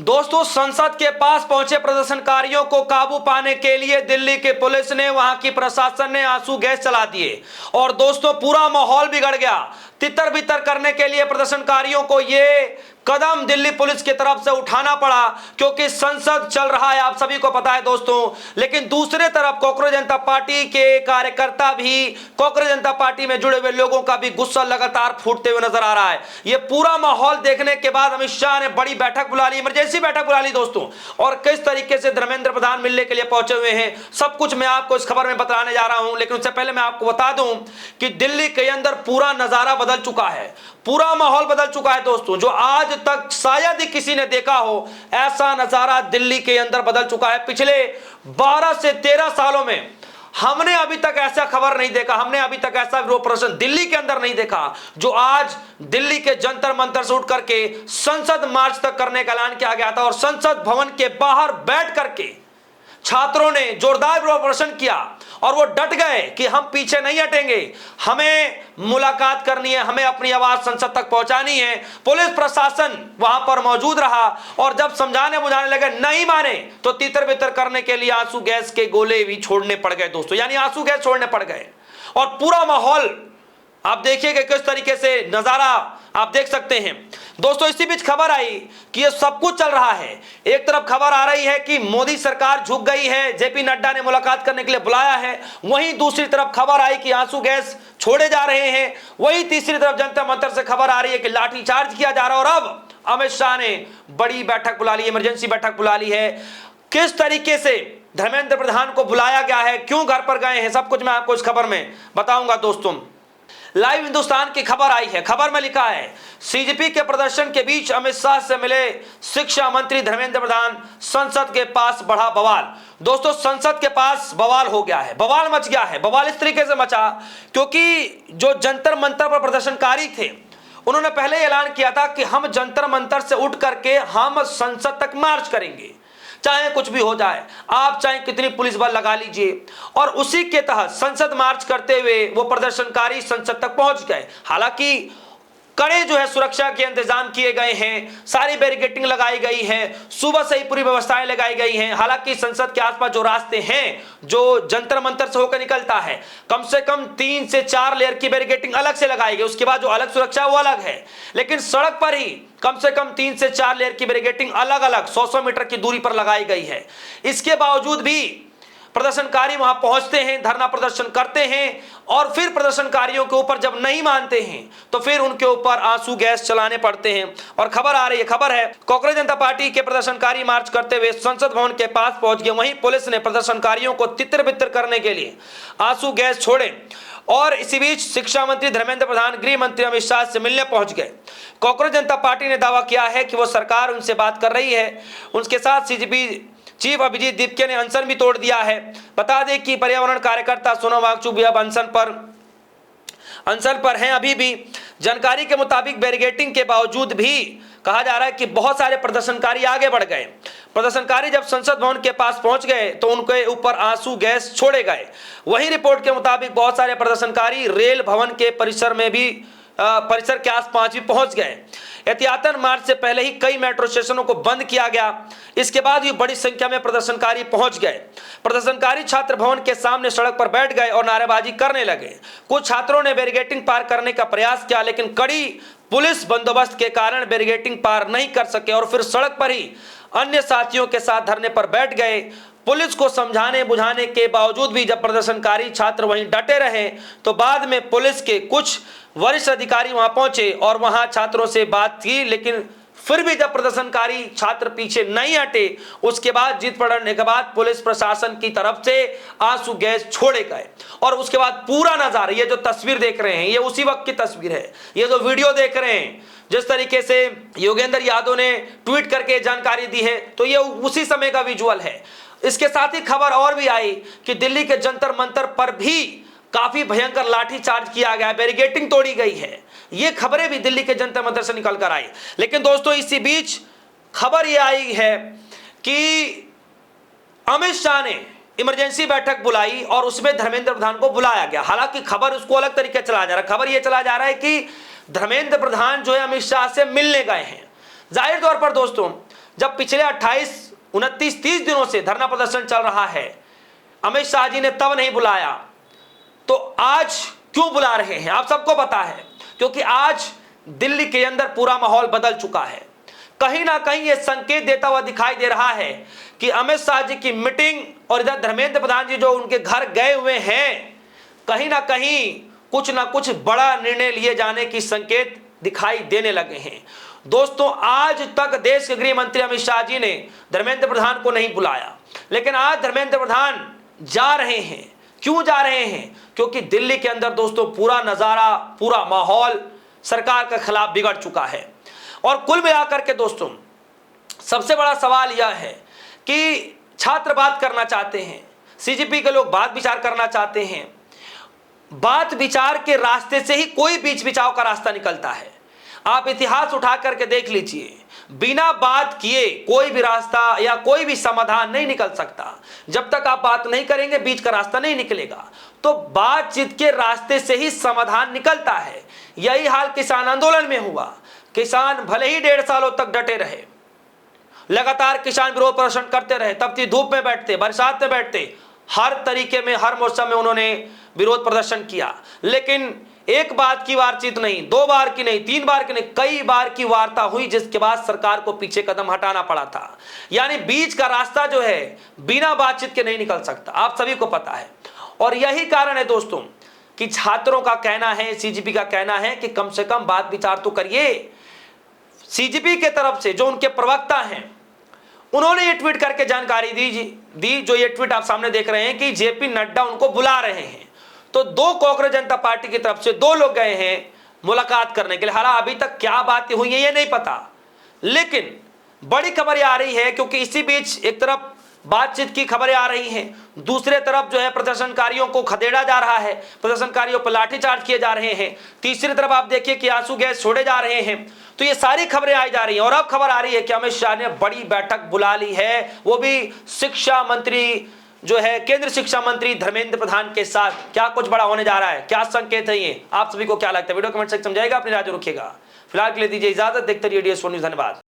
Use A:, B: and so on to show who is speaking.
A: दोस्तों, संसद के पास पहुंचे प्रदर्शनकारियों को काबू पाने के लिए दिल्ली की पुलिस ने, वहां की प्रशासन ने आंसू गैस चला दिए और दोस्तों पूरा माहौल बिगड़ गया। तितर बितर करने के लिए प्रदर्शनकारियों को यह कदम दिल्ली पुलिस की तरफ से उठाना पड़ा, क्योंकि संसद चल रहा है, आप सभी को पता है दोस्तों। लेकिन दूसरी तरफ कांग्रेस जनता पार्टी के कार्यकर्ता भी, कांग्रेस जनता पार्टी में जुड़े हुए लोगों का भी गुस्सा लगातार फूटते हुए नजर आ रहा है। यह पूरा माहौल देखने के बाद अमित शाह ने बड़ी बैठक बुला ली, इमरजेंसी बैठक बुला ली दोस्तों, और किस तरीके से धर्मेंद्र प्रधान मिलने के लिए पहुंचे हुए हैं, सब कुछ मैं आपको इस खबर में बताने जा रहा हूं। लेकिन उससे पहले मैं आपको बता दूं कि दिल्ली के अंदर पूरा नजारा बदल चुका है, पूरा माहौल बदल चुका है दोस्तों। जो आज तक शायद ही किसी ने देखा हो, ऐसा नजारा दिल्ली के अंदर बदल चुका है। पिछले 12 से 13 सालों में हमने अभी तक ऐसा खबर नहीं देखा, हमने अभी तक ऐसा विरोध प्रदर्शन दिल्ली के अंदर नहीं देखा जो आज दिल्ली के जंतर मंतर से उठ करके संसद मार्च तक करने का ऐलान किया गया था। और संसद भवन के बाहर बैठ करके छात्रों ने जोरदार विरोध प्रदर्शन किया और वो डट गए कि हम पीछे नहीं हटेंगे, हमें मुलाकात करनी है, हमें अपनी आवाज संसद तक पहुंचानी है। पुलिस प्रशासन वहां पर मौजूद रहा और जब समझाने बुझाने लगे, नहीं माने तो तितर बितर करने के लिए आंसू गैस के गोले भी छोड़ने पड़ गए दोस्तों, यानी आंसू गैस छोड़ने पड़ गए। और पूरा माहौल आप देखिएगा किस तरीके से नजारा आप देख सकते हैं दोस्तों। इसी बीच खबर आई कि ये सब कुछ चल रहा है। एक तरफ खबर आ रही है कि मोदी सरकार झुक गई है, जेपी नड्डा ने मुलाकात करने के लिए बुलाया है, वहीं दूसरी तरफ खबर आई कि आंसू गैस छोड़े जा रहे हैं, वहीं तीसरी तरफ जंतर मंतर से खबर आ रही है कि लाठीचार्ज किया जा रहा है। और अब अमित शाह ने बड़ी बैठक बुला ली, इमरजेंसी बैठक बुला ली है। किस तरीके से धर्मेंद्र प्रधान को बुलाया गया है, क्यों घर पर गए हैं, सब कुछ मैं आपको इस खबर में बताऊंगा दोस्तों। लाइव हिंदुस्तान की खबर आई है, खबर में लिखा है सीजेपी के प्रदर्शन के बीच अमित शाह से मिले शिक्षा मंत्री धर्मेंद्र प्रधान, संसद के पास बढ़ा बवाल। दोस्तों, संसद के पास बवाल हो गया है, बवाल मच गया है। बवाल इस तरीके से मचा क्योंकि जो जंतर मंतर पर प्रदर्शनकारी थे, उन्होंने पहले ऐलान किया था कि हम जंतर मंतर से उठ करके हम संसद तक मार्च करेंगे, चाहे कुछ भी हो जाए, आप चाहे कितनी पुलिस बल लगा लीजिए। और उसी के तहत संसद मार्च करते हुए वो प्रदर्शनकारी संसद तक पहुंच गए। हालांकि कड़े जो है सुरक्षा के इंतजाम किए गए हैं, सारी बैरिकेडिंग लगाई गई है, सुबह से ही पूरी व्यवस्थाएं लगाई गई हैं। हालांकि संसद के आसपास जो रास्ते हैं, जो जंतर मंतर से होकर निकलता है, कम से कम 3 से 4 लेयर की बैरिकेडिंग अलग से लगाई गई, उसके बाद जो अलग सुरक्षा वो अलग है। लेकिन सड़क पर ही कम से कम 3 से 4 लेयर की बैरिकेडिंग अलग अलग 100-100 मीटर की दूरी पर लगाई गई है। इसके बावजूद भी प्रदर्शनकारी वहां पहुंचते हैं, धरना प्रदर्शन करते हैं और फिर प्रदर्शनकारियों के ऊपर जब नहीं मानते हैं तो फिर उनके ऊपर आंसू गैस चलाने पड़ते हैं। और खबर आ रही है, खबर है कांग्रेस जनता पार्टी के प्रदर्शनकारी मार्च करते हुए संसद भवन के पास पहुंच गए, वहीं पुलिस ने प्रदर्शनकारियों को तितर बितर करने के लिए आंसू गैस छोड़े। और इसी बीच शिक्षा मंत्री धर्मेंद्र प्रधान गृह मंत्री अमित शाह से मिलने पहुंच गए। कांग्रेस जनता पार्टी ने दावा किया है कि वो सरकार उनसे बात कर रही है। उनके साथ सीजेपी चीफ अभिजीत दीपके ने अनशन भी तोड़ दिया है। बता दें कि पर्यावरण कार्यकर्ता सोनम वांगचुक भी अब अनशन पर हैं। अभी भी जानकारी के मुताबिक बैरिकेडिंग के बावजूद भी कहा जा रहा है कि बहुत सारे प्रदर्शनकारी आगे बढ़ गए। प्रदर्शनकारी जब संसद भवन के पास पहुंच गए तो उनके ऊपर आंसू गैस छोड़े गए। वही रिपोर्ट के मुताबिक बहुत सारे प्रदर्शनकारी रेल भवन के परिसर के आसपास भी पहुंच गए। एहतियातन मार्च से पहले ही कई मेट्रो स्टेशनों को बंद किया गया। इसके बाद भी बड़ी संख्या में प्रदर्शनकारी पहुंच गए। प्रदर्शनकारी छात्र भवन के सामने सड़क पर बैठ गए और नारेबाजी करने लगे। कुछ छात्रों ने बैरिकेडिंग पार करने का प्रयास किया, लेकिन कड़ी पुलिस बंदोबस्त के कारण बैरिकेडिंग पार नहीं कर सके और फिर सड़क पर ही अन्य साथियों के साथ धरने पर बैठ गए। पुलिस को समझाने बुझाने के बावजूद भी जब प्रदर्शनकारी छात्र वहीं डटे रहे तो बाद में पुलिस के कुछ वरिष्ठ अधिकारी वहां पहुंचे और वहां छात्रों से बात की। लेकिन फिर भी जब प्रदर्शनकारी छात्र पीछे नहीं हटे, उसके बाद जीत पड़ने के बाद पुलिस प्रशासन की तरफ से आंसू गैस छोड़े गए। और उसके बाद पूरा नजारा, ये जो तस्वीर देख रहे हैं, ये उसी वक्त की तस्वीर है। ये जो वीडियो देख रहे हैं, जिस तरीके से योगेंद्र यादव ने ट्वीट करके जानकारी दी है, तो ये उसी समय का विजुअल है। इसके साथ ही खबर और भी आई कि दिल्ली के जंतर मंतर पर भी काफी भयंकर लाठीचार्ज किया गया, बैरिकेडिंग तोड़ी गई है। ये खबरें भी दिल्ली के जंतर मंतर से निकल कर आई। लेकिन दोस्तों, इसी बीच खबर ये आई है कि अमित शाह ने इमरजेंसी बैठक बुलाई और उसमें धर्मेंद्र प्रधान को बुलाया गया। हालांकि खबर उसको अलग तरीके चला जा रहा है। खबर यह चला जा रहा है कि धर्मेंद्र प्रधान जो है अमित शाह से मिलने गए हैं। जाहिर तौर पर दोस्तों, जब पिछले 28, 29, 30 दिनों से धरना प्रदर्शन चल रहा है, अमित शाह जी ने तब नहीं बुलाया, तो आज क्यों बुला रहे हैं? आप सबको पता है, क्योंकि आज दिल्ली के अंदर पूरा माहौल बदल चुका है। कहीं ना कहीं यह संकेत देता हुआ दिखाई दे रहा है कि अमित शाह जी की मीटिंग और इधर धर्मेंद्र प्रधान जी जो उनके घर गए हुए हैं, कहीं ना कुछ बड़ा निर्णय लिए जाने की संकेत दिखाई देने लगे हैं। दोस्तों, आज तक देश के गृह मंत्री अमित शाह जी ने धर्मेंद्र प्रधान को नहीं बुलाया, लेकिन आज धर्मेंद्र प्रधान जा रहे हैं। क्यों जा रहे हैं? क्योंकि दिल्ली के अंदर दोस्तों पूरा नजारा, पूरा माहौल सरकार के खिलाफ बिगड़ चुका है। और कुल मिलाकर के दोस्तों सबसे बड़ा सवाल यह है कि छात्र बात करना चाहते हैं, सीजेपी के लोग बात विचार करना चाहते हैं। बात विचार के रास्ते से ही कोई बीच बिचाव का रास्ता निकलता है। आप इतिहास उठा करके देख लीजिए, बिना बात किए कोई भी रास्ता या कोई भी समाधान नहीं निकल सकता। जब तक आप बात नहीं करेंगे, बीच का रास्ता नहीं निकलेगा। तो बातचीत के रास्ते से ही समाधान निकलता है। यही हाल किसान आंदोलन में हुआ। किसान भले ही 1.5 सालों तक डटे रहे, लगातार किसान विरोध प्रदर्शन करते रहे, तपती धूप में बैठते, बरसात में बैठते, हर तरीके में, हर मौसम में उन्होंने विरोध प्रदर्शन किया। लेकिन एक बात की बातचीत नहीं, 2 बार की नहीं, 3 बार की नहीं, कई बार की वार्ता हुई, जिसके बाद सरकार को पीछे कदम हटाना पड़ा था। यानी बीच का रास्ता जो है बिना बातचीत के नहीं निकल सकता, आप सभी को पता है। और यही कारण है दोस्तों कि छात्रों का कहना है, सीजेपी का कहना है कि कम से कम बात विचार तो करिए। सीजेपी के तरफ से जो उनके प्रवक्ता हैं, उन्होंने ये ट्वीट करके जानकारी दी जो ये ट्वीट आप सामने देख रहे हैं कि जेपी नड्डा उनको बुला रहे हैं। तो 2 कांग्रेस जनता पार्टी की तरफ से 2 लोग गए हैं मुलाकात करने के लिए। हालांकि अभी तक क्या बातें हुई है ये नहीं पता, लेकिन बड़ी खबरें आ रही है, क्योंकि इसी बीच एक तरफ बातचीत की खबरें आ रही हैं, दूसरे तरफ जो है प्रदर्शनकारियों को खदेड़ा जा रहा है, प्रदर्शनकारियों पर लाठीचार्ज किए जा रहे हैं, तीसरी तरफ आप देखिए कि आंसू गैस छोड़े जा रहे हैं। तो ये सारी खबरें आई जा रही हैं। और अब खबर आ रही है कि अमित शाह ने बड़ी बैठक बुला ली है, वो भी शिक्षा मंत्री जो है, केंद्रीय शिक्षा मंत्री धर्मेंद्र प्रधान के साथ। क्या कुछ बड़ा होने जा रहा है? क्या संकेत है ये? आप सभी को क्या लगता है? वीडियो कमेंट सेक्शन में समझाएगा, अपनी राय रखिएगा। फिलहाल के लिए दीजिए इजाजत, देखते रहिए DS4 न्यूज़। धन्यवाद।